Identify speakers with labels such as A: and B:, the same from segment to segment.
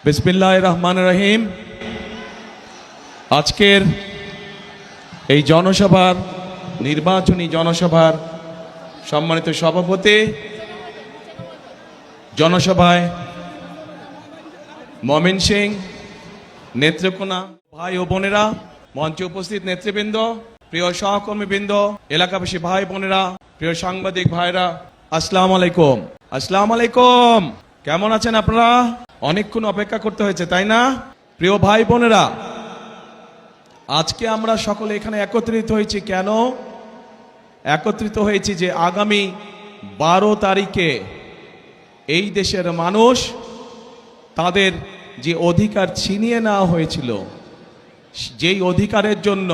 A: বিসমিল্লাহির রহমানির রহিম। আজকের এই জনসভার নির্বাচনী জনসভার সম্মানিত সভাপতি, জনসভায় ময়মনসিংহ নেত্রকোনা ভাই ও বোনেরা, মঞ্চে উপস্থিত নেতৃবৃন্দ, প্রিয় সহকর্মীবৃন্দ, এলাকাবাসী ভাই বোনেরা, প্রিয় সাংবাদিক ভাইরা, আসসালামু আলাইকুম। আসসালামু আলাইকুম। কেমন আছেন আপনারা? অনেকক্ষণ অপেক্ষা করতে হয়েছে, তাই না? প্রিয় ভাই বোনেরা, আজকে আমরা সকলে এখানে একত্রিত হয়েছি কেন? একত্রিত হয়েছি যে আগামী 12 তারিখে এই দেশের মানুষ তাদের যে অধিকার ছিনিয়ে নেওয়া হয়েছিল, যেই অধিকারের জন্য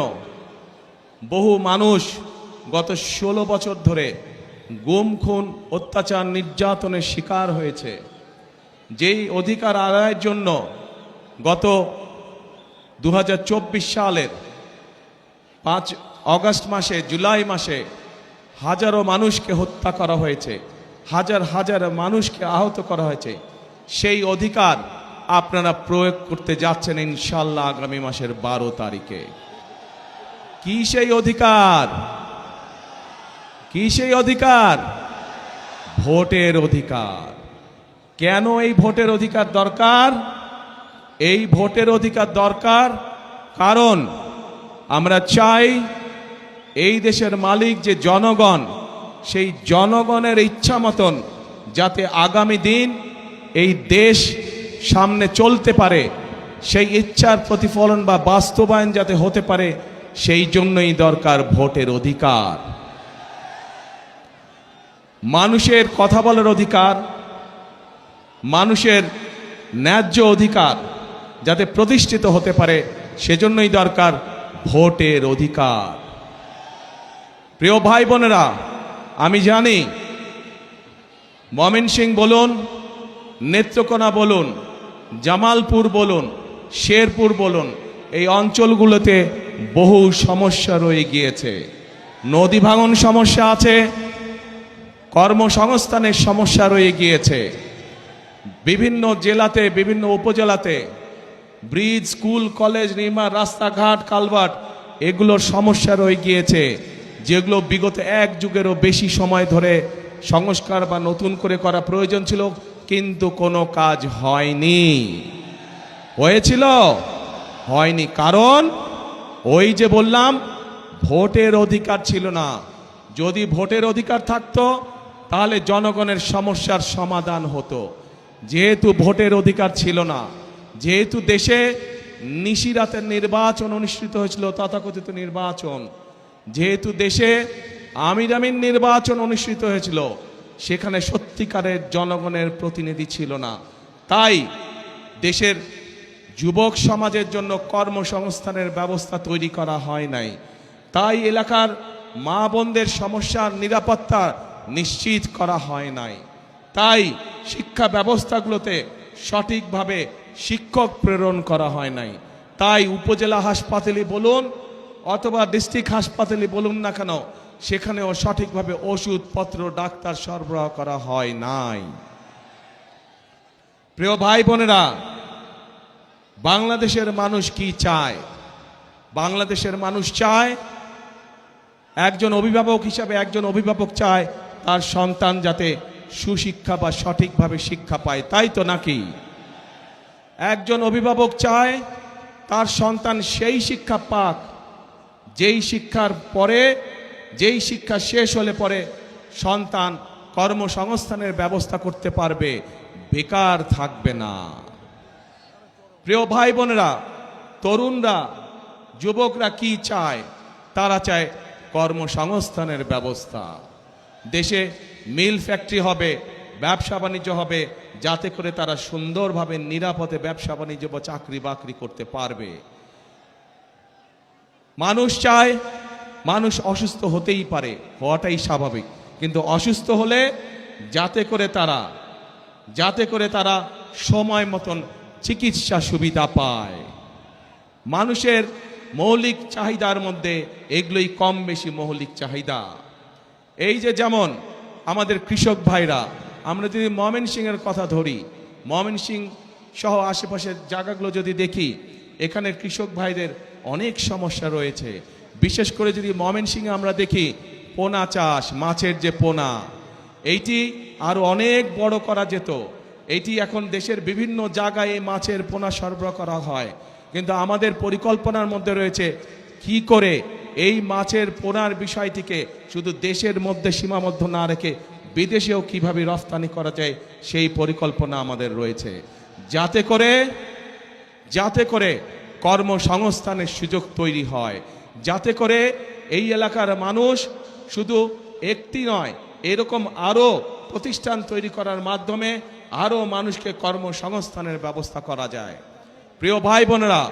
A: বহু মানুষ গত 16 বছর ধরে গুম, খুন, অত্যাচার, নির্যাতনের শিকার হয়েছে, যেই অধিকার আদায়ের জন্য গত 2024 সালের 5 অগস্ট মাসে, জুলাই মাসে হাজারো মানুষকে হত্যা করা হয়েছে, হাজার হাজার মানুষকে আহত করা হয়েছে, সেই অধিকার আপনারা প্রয়োগ করতে যাচ্ছেন ইনশাআল্লাহ আগামী মাসের 12 তারিখে। কি সেই অধিকার? কি সেই অধিকার? ভোটের অধিকার। কেন এই ভোটের অধিকার দরকার? এই ভোটের অধিকার দরকার কারণ আমরা চাই এই দেশের মালিক যে জনগণ, সেই জনগণের ইচ্ছা মতন যাতে আগামী দিন এই দেশ সামনে চলতে পারে, সেই ইচ্ছার প্রতিফলন বা বাস্তবায়ন যাতে হতে পারে, সেই জন্যই দরকার ভোটের অধিকার। মানুষের কথা বলার অধিকার, মানুষের ন্যায্য অধিকার যাতে প্রতিষ্ঠিত হতে পারে, সেজন্যই দরকার ভোটের অধিকার। প্রিয় ভাই বোনেরা, আমি জানি ময়মনসিংহ বলুন, নেত্রকোনা বলুন, জামালপুর বলুন, শেরপুর বলুন, এই অঞ্চলগুলোতে বহু সমস্যা রয়ে গিয়েছে। নদী ভাঙন সমস্যা আছে, কর্মসংস্থানের সমস্যা রয়ে গিয়েছে, বিভিন্ন জেলাতে, বিভিন্ন উপজেলাতে ব্রিজ, স্কুল, কলেজ নির্মাণ, রাস্তাঘাট, কালভার্ট, এগুলোর সমস্যা রয়ে গিয়েছে, যেগুলো বিগত 1 যুগেরও বেশি সময় ধরে সংস্কার বা নতুন করে করা প্রয়োজন ছিল, কিন্তু কোনো কাজ হয়নি। হয়েছিল? হয়নি। কারণ ওই যে বললাম, ভোটের অধিকার ছিল না। যদি ভোটের অধিকার থাকতো তাহলে জনগণের সমস্যার সমাধান হতো। যেহেতু ভোটের অধিকার ছিল না, যেহেতু দেশে নিশিরাতের নির্বাচন অনুষ্ঠিত হয়েছিল, তথাকথিত নির্বাচন, যেহেতু দেশে আমির নির্বাচন অনুষ্ঠিত হয়েছিল, সেখানে সত্যিকারের জনগণের প্রতিনিধি ছিল না। তাই দেশের যুবক সমাজের জন্য কর্মসংস্থানের ব্যবস্থা তৈরি করা হয় নাই। তাই এলাকার মা বোনদের সমস্যার নিরাপত্তা নিশ্চিত করা হয় নাই। তাই শিক্ষা ব্যবস্থাগুলোতে সঠিকভাবে শিক্ষক প্রেরণ করা হয় নাই। তাই উপজেলা হাসপাতালে বলুন অথবা ডিস্ট্রিক্ট হাসপাতালে বলুন না কেন, সেখানেও সঠিকভাবে ওষুধপত্র, ডাক্তার সরবরাহ করা হয় নাই। প্রিয় ভাই বোনেরা, বাংলাদেশের মানুষ কি চায়? বাংলাদেশের মানুষ চায়, একজন অভিভাবক হিসাবে একজন অভিভাবক চায় তার সন্তান যাতে সুশিক্ষা বা সঠিকভাবে শিক্ষা পায়, তাই তো নাকি? একজন অভিভাবক চায় তার সন্তান সেই শিক্ষা পাক, যেই শিক্ষার পরে, যেই শিক্ষা শেষ হলে পরে সন্তান কর্মসংস্থানের ব্যবস্থা করতে পারবে, বেকার থাকবে না। প্রিয় ভাই বোনেরা, তরুণরা, যুবকরা কি চায়? তারা চায় কর্মসংস্থানের ব্যবস্থা। দেশে মিল ফ্যাক্টরি হবে, ব্যবসা বাণিজ্য হবে, যাতে করে তারা সুন্দরভাবে নিরাপদে ব্যবসা বাণিজ্য বা চাকরি বাকরি করতে পারবে। মানুষ চায়, মানুষ অসুস্থ হতেই পারে, হওয়াটাই স্বাভাবিক, কিন্তু অসুস্থ হলে যাতে করে তারা সময় মতন চিকিৎসা সুবিধা পায়। মানুষের মৌলিক চাহিদার মধ্যে এগুলোই কম বেশি মৌলিক চাহিদা। এই যে যেমন আমাদের কৃষক ভাইরা, আমরা যদি ময়মনসিংহের কথা ধরি, ময়মনসিংহ সহ আশেপাশের জায়গাগুলো যদি দেখি, এখানে কৃষক ভাইদের অনেক সমস্যা রয়েছে। বিশেষ করে যদি ময়মনসিংহে আমরা দেখি, পোনা চাষ, মাছের যে পোনা, এইটি আরো অনেক বড় করা যেত। এইটি এখন দেশের বিভিন্ন জায়গায় এই মাছের পোনা সরবরাহ করা হয়, কিন্তু আমাদের পরিকল্পনার মধ্যে রয়েছে কি করে এই মাছের পোনার বিষয়টিকে শুধু দেশের মধ্যে সীমাবদ্ধ না রেখে বিদেশেও কিভাবে রফতানি করা যায়, সেই পরিকল্পনা আমাদের রয়েছে, যাতে করে কর্মসংস্থানের সুযোগ তৈরি হয়, যাতে করে এই এলাকার মানুষ শুধু একটি নয়, এরকম আরো প্রতিষ্ঠান তৈরি করার মাধ্যমে আরো মানুষকে কর্মসংস্থানের ব্যবস্থা করা যায়। প্রিয় ভাই বোনেরা,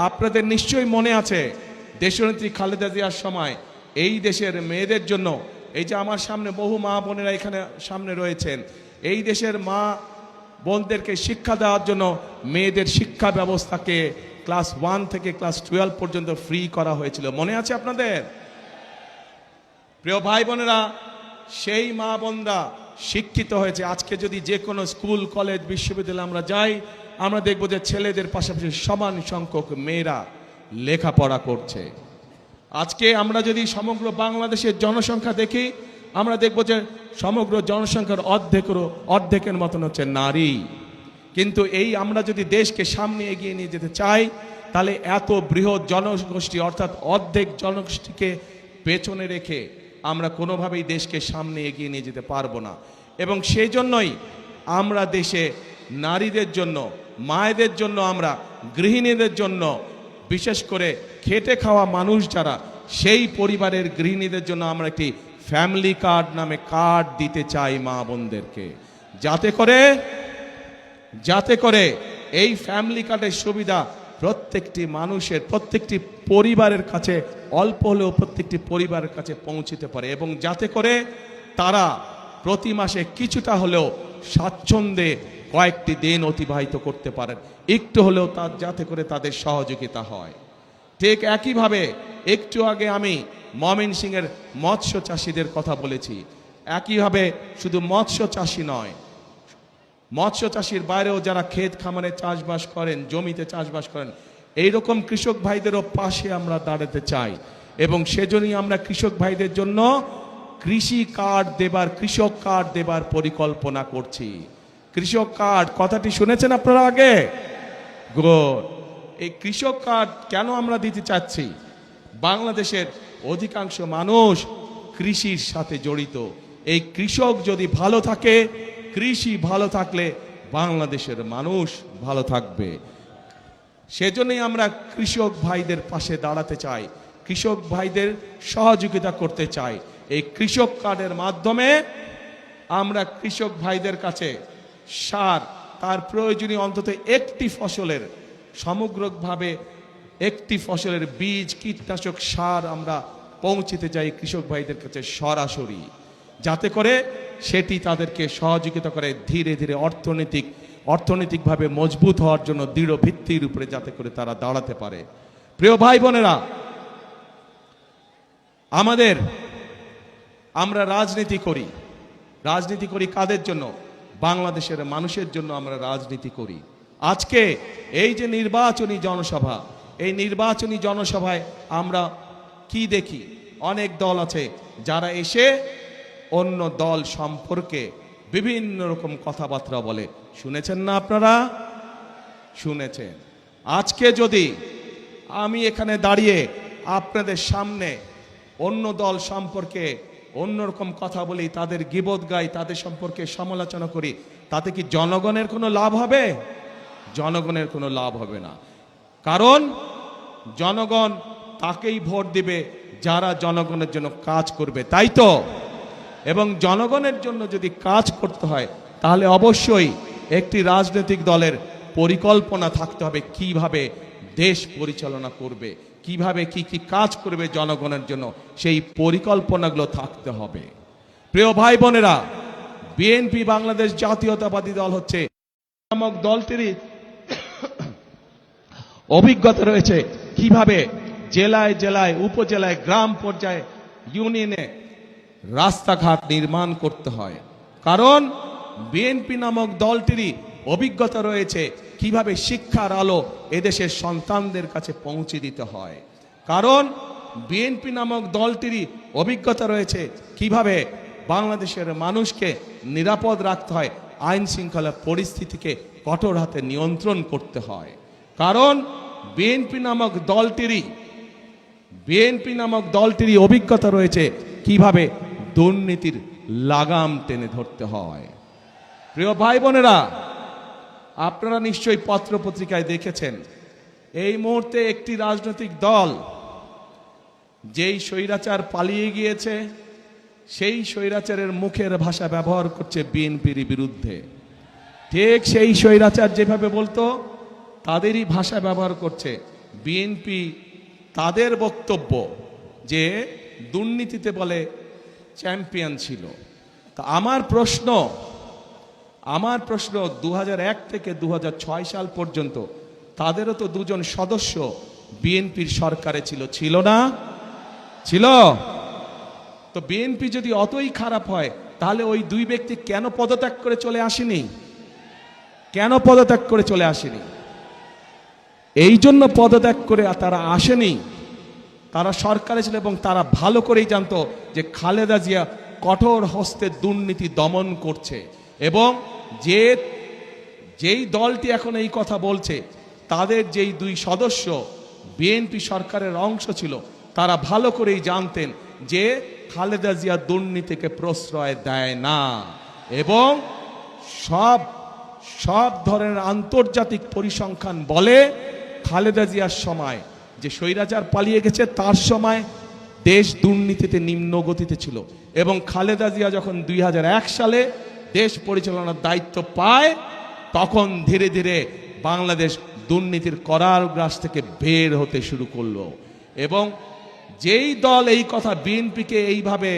A: আপনাদের নিশ্চয়ই মনে আছে দেশনেত্রী খালেদা জিয়ার সময় এই দেশের মেয়েদের জন্য, এই যে আমার সামনে বহু মা বোনেরা এখানে সামনে রয়েছেন, এই দেশের মা বোনদেরকে শিক্ষা দেওয়ার জন্য মেয়েদের শিক্ষা ব্যবস্থাকে ক্লাস 1 থেকে ক্লাস 12 পর্যন্ত ফ্রি করা হয়েছিল। মনে আছে আপনাদের? প্রিয় ভাই বোনেরা, সেই মা বোনরা শিক্ষিত হয়েছে। আজকে যদি যে কোনো স্কুল, কলেজ, বিশ্ববিদ্যালয়ে আমরা যাই, আমরা দেখব যে ছেলেদের পাশাপাশি সমান সংখ্যক মেয়েরা লেখাপড়া করছে। আজকে আমরা যদি সমগ্র বাংলাদেশের জনসংখ্যা দেখি, আমরা দেখব যে সমগ্র জনসংখ্যার অর্ধেকের মতন হচ্ছে নারী। কিন্তু এই আমরা যদি দেশকে সামনে এগিয়ে নিয়ে যেতে চাই, তাহলে এত বৃহৎ জনগোষ্ঠী অর্থাৎ অর্ধেক জনগোষ্ঠীকে পেছনে রেখে আমরা কোনোভাবেই দেশকে সামনে এগিয়ে নিয়ে যেতে পারবো না। এবং সেই জন্যই আমরা দেশে নারীদের জন্য, মায়েদের জন্য, আমরা গৃহিণীদের জন্য, বিশেষ করে খেটে খাওয়া মানুষ যারা, সেই পরিবারের গৃহিণীদের জন্য আমরা একটি ফ্যামিলি কার্ড নামে কার্ড দিতে চাই মা বোনদেরকে, যাতে করে এই ফ্যামিলি কার্ডের সুবিধা প্রত্যেকটি মানুষের, প্রত্যেকটি পরিবারের কাছে, অল্প হলেও প্রত্যেকটি পরিবারের কাছে পৌঁছতে পারে, এবং যাতে করে তারা প্রতি মাসে কিছুটা হলেও স্বাচ্ছন্দ্যে কয়েকটি দিন অতিবাহিত করতে পারেন, একটু হলেও যাতে করে তাদের সহযোগিতা হয়। ঠিক একইভাবে একটু আগে আমি ময়মনসিংহের মৎস্য চাষিদের কথা বলেছি। একইভাবে শুধু মৎস্য চাষি নয়, মৎস্য চাষির বাইরেও যারা ক্ষেত খামারে চাষবাস করেন, জমিতে চাষবাস করেন, এইরকম কৃষক ভাইদেরও পাশে আমরা দাঁড়াতে চাই। এবং সেজন্যই আমরা কৃষক ভাইদের জন্য কৃষক কার্ড দেবার পরিকল্পনা করছি। কৃষক কার্ড কথাটি শুনেছেন আপনারা আগে? এই কৃষক কার্ড কেন আমরা দিতে চাচ্ছি? বাংলাদেশের অধিকাংশ মানুষ কৃষির সাথে জড়িত। এই কৃষক যদি ভালো থাকে, কৃষি ভালো থাকলে বাংলাদেশের মানুষ ভালো থাকবে। সেজন্যই আমরা কৃষক ভাইদের পাশে দাঁড়াতে চাই, কৃষক ভাইদের সহযোগিতা করতে চাই। এই কৃষক কার্ডের মাধ্যমে আমরা কৃষক ভাইদের কাছে সার, তার প্রয়োজনীয় অন্তত একটি ফসলের, সমগ্রভাবে একটি ফসলের বীজ, কীটনাশক, সার আমরা পৌঁছতে চাই কৃষক ভাইদের কাছে সরাসরি, যাতে করে সেটি তাদেরকে সহযোগিতা করে ধীরে ধীরে অর্থনৈতিকভাবে মজবুত হওয়ার জন্য দৃঢ় ভিত্তির উপরে, যাতে করে তারা দাঁড়াতে পারে। প্রিয় ভাই বোনেরা, আমরা রাজনীতি করি কাদের জন্য? বাংলাদেশের মানুষের জন্য আমরা রাজনীতি করি। আজকে এই যে নির্বাচনী জনসভা, এই নির্বাচনী জনসভায় আমরা কি দেখি? অনেক দল আছে যারা এসে অন্য দল সম্পর্কে বিভিন্ন রকম কথাবার্তা বলে। শুনেছেন না আপনারা? শুনেছেন। আজকে যদি আমি এখানে দাঁড়িয়ে আপনাদের সামনে অন্য দল সম্পর্কে অন্যরকম কথা বলি, তাদের গীবত গাই, তাদের সম্পর্কে সমালোচনা করি, তাতে কি জনগণের কোনো লাভ হবে? জনগণের কোনো লাভ হবে না। কারণ জনগণ তাকেই ভোট দিবে যারা জনগণের জন্য কাজ করবে, তাই তো? এবং জনগণের জন্য যদি কাজ করতে হয়, তাহলে অবশ্যই একটি রাজনৈতিক দলের পরিকল্পনা থাকতে হবে কিভাবে দেশ পরিচালনা করবে, কিভাবে কি কি কাজ করবে জনগণের জন্য, সেই পরিকল্পনাগুলো থাকতে হবে। প্রিয় ভাই বোনেরা, বিএনপি বাংলাদেশ জাতীয়তাবাদী দল হচ্ছে নামক দলটিরই অভিজ্ঞতা রয়েছে কিভাবে জেলায় জেলায়, উপজেলায়, গ্রাম পর্যায়ে, ইউনিয়নে রাস্তাঘাট নির্মাণ করতে হয়। কারণ বিএনপি নামক দলটিরই অভিজ্ঞতা রয়েছে কিভাবে শিক্ষার আলো এদেশের সন্তানদের কাছে পৌঁছে দিতে হয়। কারণ বিএনপি নামক দলটিরই অভিজ্ঞতা রয়েছে কিভাবে বাংলাদেশের মানুষকে নিরাপদ রাখতে হয়, আইন শৃঙ্খলা পরিস্থিতিকে কঠোর হাতে নিয়ন্ত্রণ করতে হয়। কারণ বিএনপি নামক দলটিরই অভিজ্ঞতা রয়েছে কিভাবে দুর্নীতির লাগাম টেনে ধরতে হয়। প্রিয় ভাই বোনেরা, আপনারা নিশ্চয়ই পত্র পত্রিকায় দেখেছেন এই মুহূর্তে একটি রাজনৈতিক দল যেই স্বৈরাচার পালিয়ে গিয়েছে সেই স্বৈরাচারের মুখের ভাষা ব্যবহার করছে বিএনপির বিরুদ্ধে। ঠিক সেই স্বৈরাচার যেভাবে বলতো তাদেরই ভাষা ব্যবহার করছে বিএনপি। তাদের বক্তব্য যে দুর্নীতিতে বলে চ্যাম্পিয়ন ছিল। তা আমার প্রশ্ন 2001 থেকে 2006 সাল পর্যন্ত তাদেরও তো দুজন সদস্য বিএনপির সরকারে ছিল না? ছিল। তো বিএনপি যদি অতই খারাপ হয় তাহলে ওই দুই ব্যক্তি কেন পদত্যাগ করে চলে আসেনি? এই জন্য পদত্যাগ করে তারা আসেনি। তারা সরকারে ছিল এবং তারা ভালো করেই জানতো যে খালেদা জিয়া কঠোর হস্তে দুর্নীতি দমন করছে, এবং যেই দলটি এখন এই কথা বলছে তাদের যেই দুই সদস্য বিএনপি সরকারের অংশ ছিল তারা ভালো করেই জানতেন যে খালেদা জিয়া দুর্নীতিকে প্রশ্রয় দেয় না, এবং সব ধরনের আন্তর্জাতিক পরিসংখ্যান বলে খালেদা জিয়ার সময় যে স্বৈরাচার পালিয়ে গেছে তার সময় দেশ দুর্নীতিতে নিম্ন গতিতে ছিল, এবং খালেদা জিয়া যখন 2001 সালে দেশ পরিচালনার দায়িত্ব পায় তখন ধীরে ধীরে বাংলাদেশ দুর্নীতির কারাগার থেকে বের হতে শুরু করলো। এবং যেই দল এই কথা বিএনপিকে এইভাবে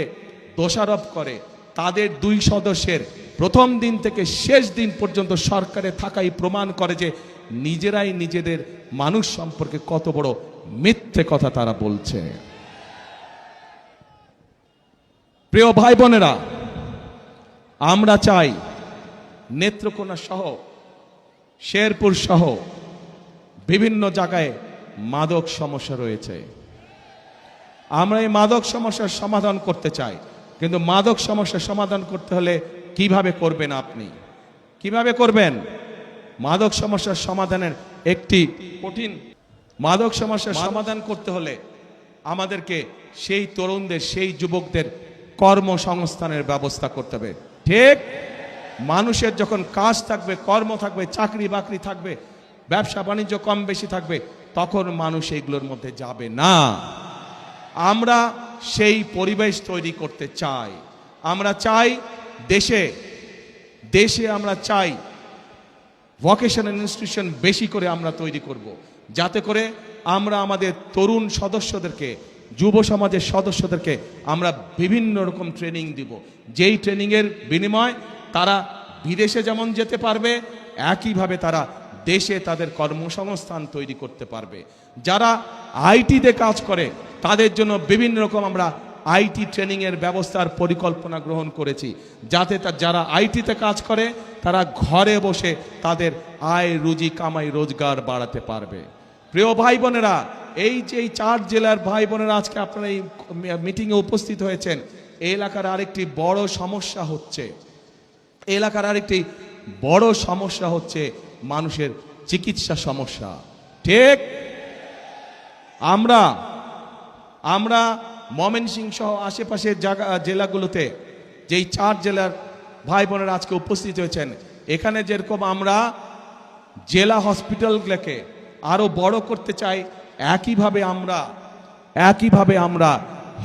A: দোষারোপ করে তাদের দুই সদস্যের প্রথম দিন থেকে শেষ দিন পর্যন্ত সরকারে থাকাই প্রমাণ করে যে নিজেরাই নিজেদের মানুষ সম্পর্কে কত বড় মিথ্যে কথা তারা বলছে। প্রিয় ভাই বোনেরা, আমরা চাই নেত্রকোনা সহ শেরপুর সহ বিভিন্ন জায়গায় মাদক সমস্যা রয়েছে। আমরা এই মাদক সমস্যার সমাধান করতে চাই, কিন্তু মাদক সমস্যার সমাধান করতে হলে কিভাবে করবেন? আপনি কিভাবে করবেন? মাদক সমস্যার সমাধানের একটি কঠিন মাদক সমস্যার সমাধান করতে হলে আমাদেরকে সেই তরুণদের, সেই যুবকদের কর্মসংস্থানের ব্যবস্থা করতে হবে। ঠিক মানুষের যখন কাজ থাকবে, কর্ম থাকবে, চাকরি বাকরি থাকবে, ব্যবসা বাণিজ্য কম বেশি থাকবে, তখন মানুষ এইগুলোর মধ্যে যাবে না। আমরা সেই পরিবেশ তৈরি করতে চাই। আমরা চাই দেশে আমরা চাই ভোকেশনাল ইনস্টিটিউশন বেশি করে আমরা তৈরি করব, যাতে করে আমরা আমাদের তরুণ সদস্যদেরকে, যুব সমাজের সদস্যদেরকে আমরা বিভিন্ন রকম ট্রেনিং দিব, যেই ট্রেনিংয়ের বিনিময় তারা বিদেশে যেমন যেতে পারবে একইভাবে তারা দেশে তাদের কর্মসংস্থান তৈরি করতে পারবে। যারা আইটিতে কাজ করে তাদের জন্য বিভিন্ন রকম আমরা আইটি ট্রেনিংয়ের ব্যবস্থার পরিকল্পনা গ্রহণ করেছি, যাতে যারা আইটিতে কাজ করে তারা ঘরে বসে তাদের আয় রুজি কামাই রোজগার বাড়াতে পারবে। প্রিয় ভাই বোনেরা, এই যে 4 জেলার ভাই বোনেরা আজকে আপনারা এই মিটিংয়ে উপস্থিত হয়েছেন, এই এলাকার আরেকটি বড় সমস্যা হচ্ছে মানুষের চিকিৎসা সমস্যা। ঠিক আমরা ময়মনসিংহ সহ আশেপাশের জেলাগুলোতে যেই 4 জেলার ভাই বোনেরা আজকে উপস্থিত হয়েছেন, এখানে যেরকম আমরা জেলা হসপিটালগুলোকে আরো বড় করতে চাই, একইভাবে আমরা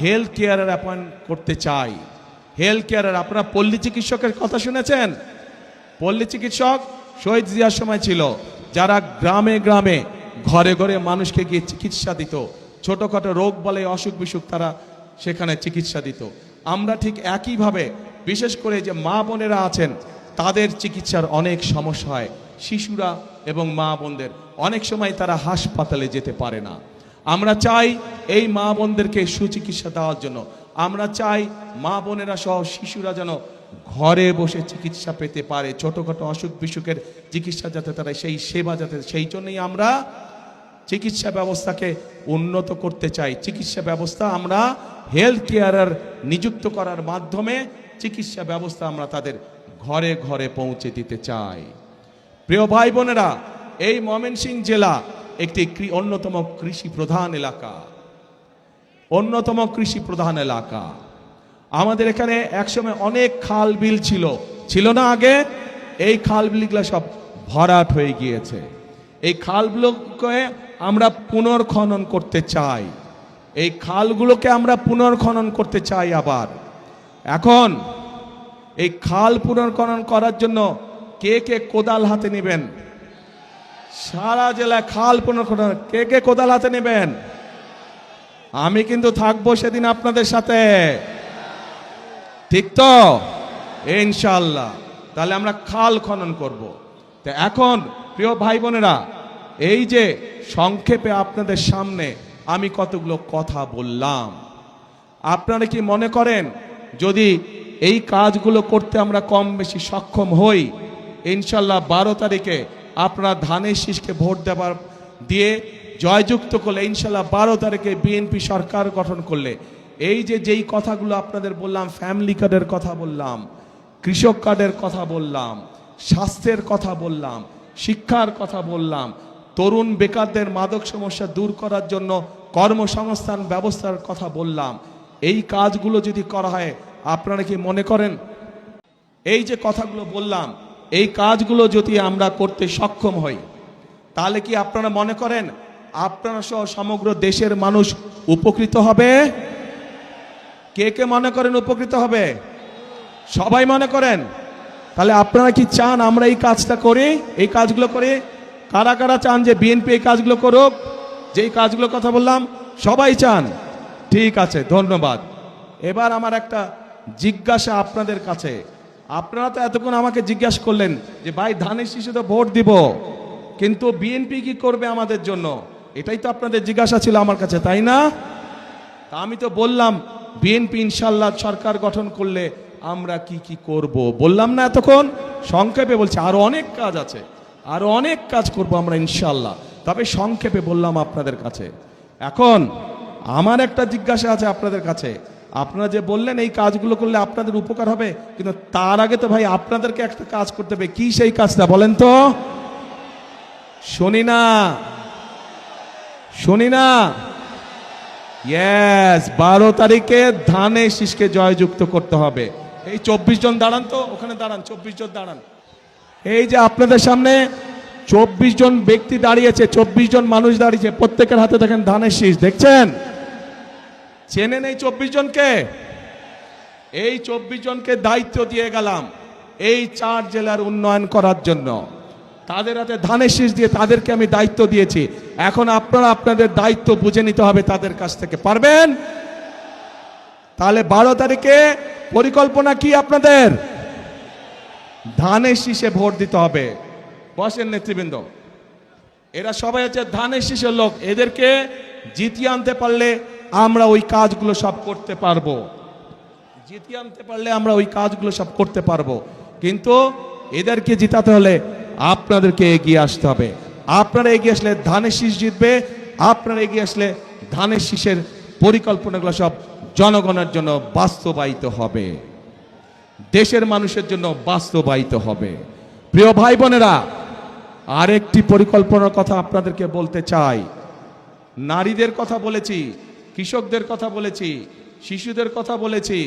A: হেলথ কেয়ারের অ্যাপয়েন্ট করতে চাই। হেলথ কেয়ারের, আপনারা পল্লী চিকিৎসকের কথা শুনেছেন? পল্লী চিকিৎসক শহীদ জিয়ার সময় ছিল, যারা গ্রামে গ্রামে ঘরে ঘরে মানুষকে গিয়ে চিকিৎসা দিত, ছোটখাটো রোগ বলে অসুখ বিসুখ তারা সেখানে চিকিৎসা দিত। আমরা ঠিক একইভাবে বিশেষ করে যে মা বোনেরা আছেন তাদের চিকিৎসার অনেক সমস্যা হয়, শিশুরা এবং মা বোনদের অনেক সময় তারা হাসপাতালে যেতে পারে না। আমরা চাই এই মা বোনদেরকে সুচিকিৎসা দেওয়ার জন্য। আমরা চাই মা বোনেরা সহ শিশুরা যেন ঘরে বসে চিকিৎসা পেতে পারে, ছোটখাটো অসুখ বিসুখের চিকিৎসা যাতে তারা সেই সেবা যাতে, সেই জন্যই আমরা চিকিৎসা ব্যবস্থাকে উন্নত করতে চাই। চিকিৎসা ব্যবস্থা আমরা হেলথ কেয়ারার নিযুক্ত করার মাধ্যমে চিকিৎসা ব্যবস্থা আমরা তাদের ঘরে ঘরে পৌঁছে দিতে চাই। প্রিয় ভাই বোনেরা, এই ময়মনসিংহ জেলা একটি অন্যতম কৃষি প্রধান এলাকা, অন্যতম কৃষি প্রধান এলাকা। আমাদের এখানে একসময় অনেক খাল বিল ছিল না আগে? এই খাল বিলগুলো সব ভরাট হয়ে গিয়েছে। এই খালগুলোকে আমরা পুনর্খনন করতে চাই, এই খালগুলোকে আমরা পুনর্খনন করতে চাই আবার। এখন এই খাল পুনর্খনন করার জন্য কে কে কোদাল হাতে নেবেন? সারা জেলায় খাল পুনর্খনন কে কে কোদাল হাতে নেবেন? আমি কিন্তু থাকবো সেদিন আপনাদের সাথে, ঠিক তো? ইনশাআল্লাহ। তাহলে আমরা খাল খনন করব। তো এখন প্রিয় ভাই বোনেরা, এই যে সংক্ষেপে আপনাদের সামনে আমি কতগুলো কথা বললাম, আপনারা কি মনে করেন যদি এই কাজগুলো করতে আমরা কম বেশি সক্ষম হই, ইনশাল্লাহ 12 তারিখে আপনারা ধানের শীষকে ভোট দিয়ে জয়যুক্ত করলে, ইনশাল্লাহ 12 তারিখে বিএনপি সরকার গঠন করলে, এই যে যেই কথাগুলো আপনাদের বললাম, ফ্যামিলি কার্ডের কথা বললাম, কৃষক কার্ডের কথা বললাম, স্বাস্থ্যের কথা বললাম, শিক্ষার কথা বললাম, তরুণ বেকারদের মাদক সমস্যা দূর করার জন্য কর্মসংস্থান ব্যবস্থার কথা বললাম, এই কাজগুলো যদি করা হয়, আপনারা কি মনে করেন এই যে কথাগুলো বললাম, এই কাজগুলো যদি আমরা করতে সক্ষম হই, তাহলে কি আপনারা মনে করেন আপনারা সহ সমগ্র দেশের মানুষ উপকৃত হবে? কে কে মনে করেন উপকৃত হবে? সবাই মনে করেন? তাহলে আপনারা কি চান আমরা এই কাজটা করি, এই কাজগুলো করি? কারা কারা চান যে বিএনপি এই কাজগুলো করুক? যেই কাজগুলোর কথা বললাম সবাই চান? ঠিক আছে, ধন্যবাদ। এবার আমার একটা জিজ্ঞাসা আপনাদের কাছে। আপনারা তো এতক্ষণ আমাকে জিজ্ঞাসা করলেন যে ভাই ধানের শীষে তো ভোট দিব, কিন্তু বিএনপি কি করবে আমাদের জন্য, এটাই তো আপনাদের জিজ্ঞাসা ছিল আমার কাছে, তাই না? তা আমি তো বললাম বিএনপি ইনশাল্লাহ সরকার গঠন করলে আমরা কি কি করব বললাম না এতক্ষণ? সংক্ষেপে বলছি, আরো অনেক কাজ আছে, আরো অনেক কাজ করব আমরা ইনশাল্লাহ, তবে সংক্ষেপে বললাম আপনাদের কাছে। এখন আমার একটা জিজ্ঞাসা আছে আপনাদের কাছে। আপনারা যে বললেন এই কাজগুলো করলে আপনাদের উপকার হবে, কিন্তু তার আগে তো ভাই আপনাদেরকে একটা কাজ করতে হবে। কি সেই কাজটা বলেন তো? শুনি না, শুনি না। ইয়েস, 12 তারিখে ধানের শীষকে জয়যুক্ত করতে হবে। এই 24 জন দাঁড়ান তো, ওখানে দাঁড়ান, 24 জন দাঁড়ান। এই যে আপনাদের সামনে 24 জন ব্যক্তি দাঁড়িয়েছে, 24 জন মানুষ দাঁড়িয়েছে, প্রত্যেকের হাতে দেখেন ধানের শীষ, দেখছেন? চেনেন এই 24 জনকে? এই 24 জনকে দায়িত্ব দিয়ে গেলাম এই 4 জেলার উন্নয়ন করার জন্য। তাদের হাতে ধানের শীষ দিয়ে তাদেরকে আমি দায়িত্ব দিয়েছি। এখন আপনারা আপনাদের দায়িত্ব বুঝে নিতে হবে তাদের কাছ থেকে। পারবেন? তাহলে 12 তারিখে পরিকল্পনা কি আপনাদের? ধানের শীষে ভোট দিতে হবে। বসেন নেতৃবৃন্দ, এরা সবাই হচ্ছে ধানের শীষের লোক, এদেরকে জিতিয়ে আনতে পারলে আমরা ওই কাজগুলো সব করতে পারবো, জিতিয়ে আনতে পারলে আমরা ওই কাজগুলো সব করতে পারবো। কিন্তু এদেরকে জিতাতে হলে আপনাদেরকে এগিয়ে আসতে হবে। আপনারা এগিয়ে আসলে ধানের শীষ জিতবে, আপনারা এগিয়ে আসলে ধানের শীষের পরিকল্পনাগুলো সব জনগণের জন্য বাস্তবায়িত হবে, দেশের মানুষের জন্য বাস্তবায়িত হবে। প্রিয় ভাই বোনেরা, আরেকটি পরিকল্পনার কথা আপনাদেরকে বলতে চাই। নারীদের কথা বলেছি, কৃষকদের কথা বলেছি, শিশুদের কথা বলেছি,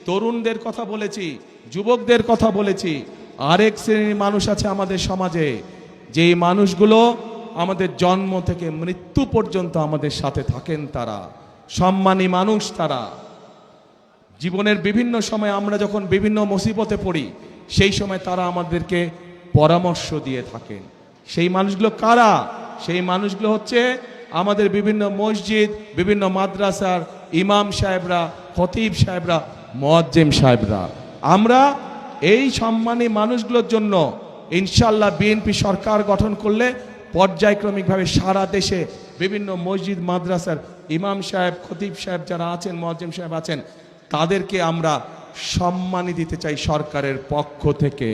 A: তরুণদের কথা বলেছি, যুবকদের কথা বলেছি। আরেক শ্রেণীর মানুষ আছে আমাদের সমাজে, যেই মানুষগুলো আমাদের জন্ম থেকে মৃত্যু পর্যন্ত আমাদের সাথে থাকেন। তারা সম্মানী মানুষ, তারা জীবনের বিভিন্ন সময় আমরা যখন বিভিন্ন মুসিবতে পড়ি সেই সময় তারা আমাদেরকে পরামর্শ দিয়ে থাকেন। সেই মানুষগুলো কারা? সেই মানুষগুলো হচ্ছে আমাদের বিভিন্ন মসজিদ, বিভিন্ন মাদ্রাসার ইমাম সাহেবরা, খতিব সাহেবরা, মুয়াজ্জিম সাহেবরা। আমরা এই সম্মানী মানুষগুলোর জন্য ইনশাল্লাহ বিএনপি সরকার গঠন করলে পর্যায়ক্রমিকভাবে সারা দেশে বিভিন্ন মসজিদ মাদ্রাসার ইমাম সাহেব, খতিব সাহেব যারা আছেন, মুয়াজ্জিম সাহেব আছেন, তাদেরকে আমরা সম্মানী দিতে চাই সরকারের পক্ষ থেকে,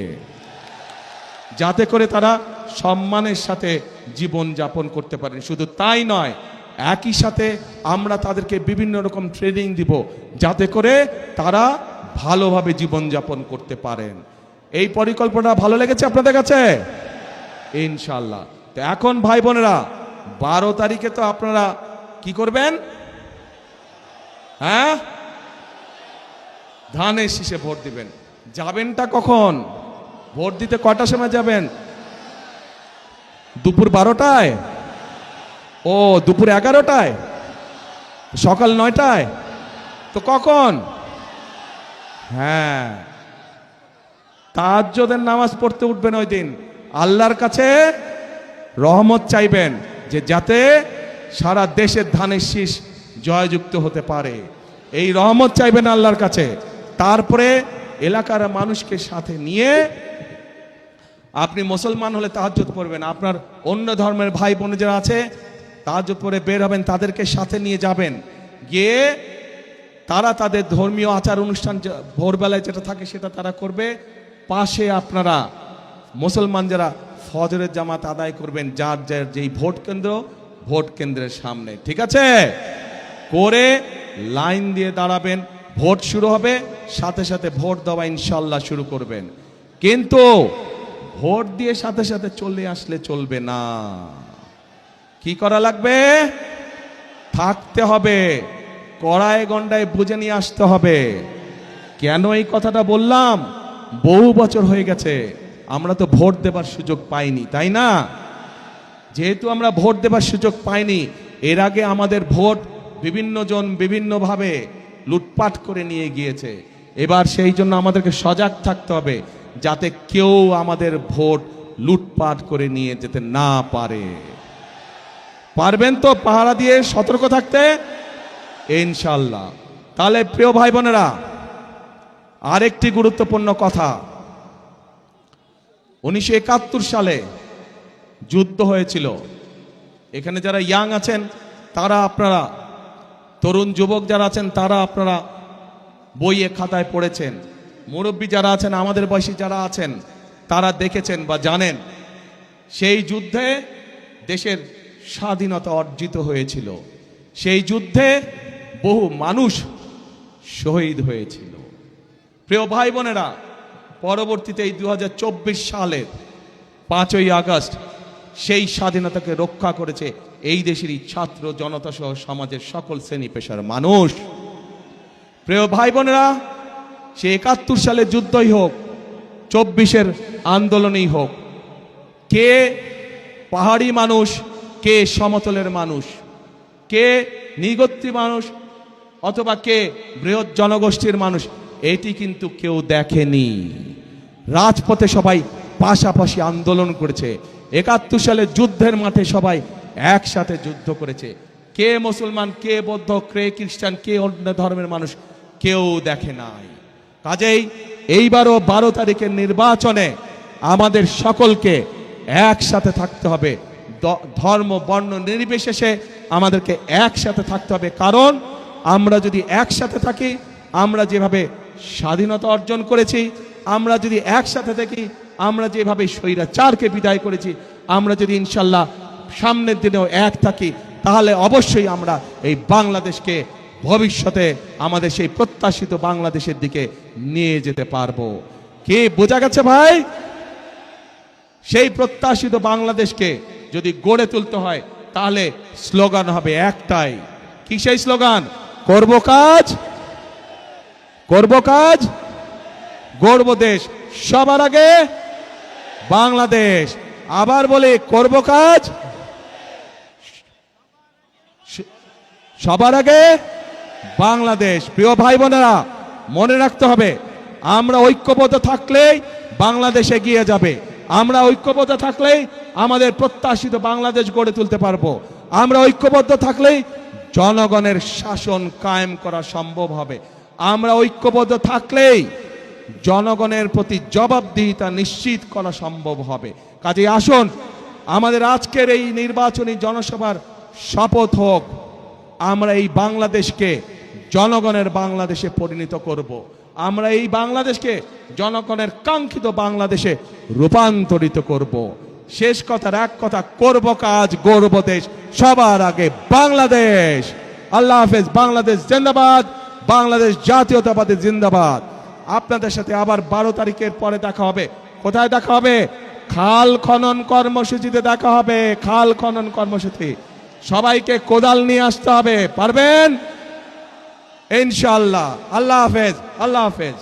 A: যাতে করে তারা সম্মানের সাথে জীবন যাপন করতে পারেন। শুধু তাই নয়, একই সাথে আমরা তাদেরকে বিভিন্ন রকম ট্রেনিং দিব, যাতে করে তারা ভালোভাবে জীবন যাপন করতে পারেন। এই পরিকল্পনা ভালো লেগেছে আপনাদের কাছে? ইনশাল্লাহ। তো এখন ভাই বোনেরা, 12 তারিখে তো আপনারা কি করবেন? হ্যাঁ, ধানের শীষে ভোট দিবেন। যাবেনটা কখন? ভোট দিতে কটার সময় যাবেন? দুপুর 12টায়? ও, দুপুর 11টায়? সকাল 9টায়? তো কখন? হ্যাঁ, তাহাজ্জুদের নামাজ পড়তে উঠবেন ওই দিন। আল্লাহর কাছে রহমত চাইবেন যে যাতে সারা দেশের ধানের শীষ জয়যুক্ত হতে পারে, এই রহমত চাইবেন আল্লাহর কাছে। তারপরে এলাকার মানুষকে সাথে নিয়ে আপনি মুসলমান হলে তাহাজ্জুদ পড়বেন, আপনার অন্য ধর্মের ভাই বোন যারা আছে তাহাজ্জুদ পড়ে বের হবেন, তাদেরকে সাথে নিয়ে যাবেন, গিয়ে তারা তাদের ধর্মীয় আচার অনুষ্ঠান ভোরবেলায় যেটা থাকে সেটা তারা করবে। পাশে আপনারা মুসলমান যারা ফজরের জামাত আদায় করবেন, যার যার যেই ভোট কেন্দ্রের সামনে, ঠিক আছে? করে লাইন দিয়ে দাঁড়াবেন, ভোট শুরু হবে, সাথে সাথে ভোট দেওয়া ইনশাল্লাহ শুরু করবেন। কিন্তু ভোট দিয়ে সাথে সাথে চলে আসলে চলবে না, কি করা লাগবে? থাকতে হবে, কড়ায় গন্ডায় বুঝে নিয়ে আসতে হবে। কেন এই কথাটা বললাম? বহু বছর হয়ে গেছে আমরা তো ভোট দেবার সুযোগ পাইনি, তাই না? যেহেতু আমরা ভোট দেবার সুযোগ পাইনি, এর আগে আমাদের ভোট বিভিন্ন জন বিভিন্নভাবে লুটপাট করে নিয়ে গিয়েছে। এবার সেই জন্য আমাদেরকে সজাগ থাকতে হবে, যাতে কেউ আমাদের ভোট লুটপাট করে নিয়ে যেতে না পারে। পারবেন তো পাহারা দিয়ে সতর্ক থাকতে? ইনশাল্লাহ। তাহলে প্রিয় ভাই বোনেরা, আরেকটি গুরুত্বপূর্ণ কথা, 1971 সালে যুদ্ধ হয়েছিল। এখানে যারা ইয়াং আছেন তারা, আপনারা তরুণ যুবক যারা আছেন তারা আপনারা বইয়ে খাতায় পড়েছেন, মুরব্বী যারা আছেন, আমাদের বয়সী যারা আছেন তারা দেখেছেন বা জানেন, সেই যুদ্ধে দেশের স্বাধীনতা অর্জিত হয়েছিল। সেই যুদ্ধে বহু মানুষ শহীদ হয়েছিল। প্রিয় ভাই বোনেরা, পরবর্তীতে এই 2024 সালের 5ই আগস্ট সেই স্বাধীনতাকে রক্ষা করেছে এই দেশেরই ছাত্র জনতা সহ সমাজের সকল শ্রেণী পেশার মানুষ। প্রিয় ভাই বোনেরা, সে 71 সালের যুদ্ধই হোক, 24-এর আন্দোলনই হোক, কে পাহাড়ি মানুষ, কে সমতলের মানুষ, কে নিগোত্রী মানুষ অথবা কে বৃহৎ জনগোষ্ঠীর মানুষ, এটি কিন্তু কেউ দেখেনি। রাজপথে সবাই পাশাপাশি আন্দোলন করেছে। 71 সালের যুদ্ধের মাঠে সবাই একসাথে যুদ্ধ করেছে। কে মুসলমান, কে বৌদ্ধ, কে খ্রিস্টান, কে অন্য ধর্মের মানুষ, কেউ দেখে নাই। কাজেই এইবারও 12 তারিখের নির্বাচনে আমাদের সকলকে একসাথে থাকতে হবে, ধর্ম বর্ণ নির্বিশেষে আমাদেরকে একসাথে থাকতে হবে। কারণ আমরা যদি একসাথে থাকি, আমরা যেভাবে স্বাধীনতা অর্জন করেছি, আমরা যদি একসাথে থাকি, আমরা যেভাবে স্বৈরাচারকে বিদায় করেছি, আমরা যদি ইনশাল্লাহ সামনের দিনেও এক থাকি, তাহলে অবশ্যই আমরা এই বাংলাদেশকে ভবিষ্যতে আমাদের সেই প্রত্যাশিত বাংলাদেশের দিকে নিয়ে যেতে পারবো। কি বোঝা গেছে ভাই? সেই প্রত্যাশিত বাংলাদেশকে যদি গড়ে তুলতে হয়, তাহলে স্লোগান হবে একটাই। কি সেই স্লোগান? করব কাজ, করব কাজ, গড়ব দেশ, সবার আগে বাংলাদেশ। আবার বলে, করব কাজ, সবার আগে বাংলাদেশ। প্রিয় ভাই বোনেরা, মনে রাখতে হবে, আমরা ঐক্যবদ্ধ থাকলেই বাংলাদেশ এগিয়ে যাবে। আমরা ঐক্যবদ্ধ থাকলেই আমাদের প্রত্যাশিত বাংলাদেশ গড়ে তুলতে পারবো। আমরা ঐক্যবদ্ধ থাকলেই জনগণের শাসন কায়েম করা সম্ভব হবে। আমরা ঐক্যবদ্ধ থাকলেই জনগণের প্রতি জবাবদিহিতা নিশ্চিত করা সম্ভব হবে। কাজেই আসুন, আমাদের আজকের এই নির্বাচনী জনসভার শপথ হোক, আমরা এই বাংলাদেশকে জনগণের বাংলাদেশে পরিণত করব। আমরা এই বাংলাদেশকে জনগণের কাঙ্ক্ষিত বাংলাদেশে রূপান্তরিত করব। শেষ কথার এক কথা, করব কাজ, গর্ব দেশ, সবার আগে বাংলাদেশ। আল্লাহ হাফেজ। বাংলাদেশ জিন্দাবাদ, বাংলাদেশ জাতীয়তাবাদী জিন্দাবাদ। আপনাদের সাথে আবার 12 তারিখের পরে দেখা হবে। কোথায় দেখা হবে? খাল খনন কর্মসূচিতে দেখা হবে। খাল খনন কর্মসূচি, সবাইকে কোদাল নিয়ে আসতে হবে। পারবেন ইনশাআল্লাহ। আল্লাহ হাফেজ, আল্লাহ হাফেজ।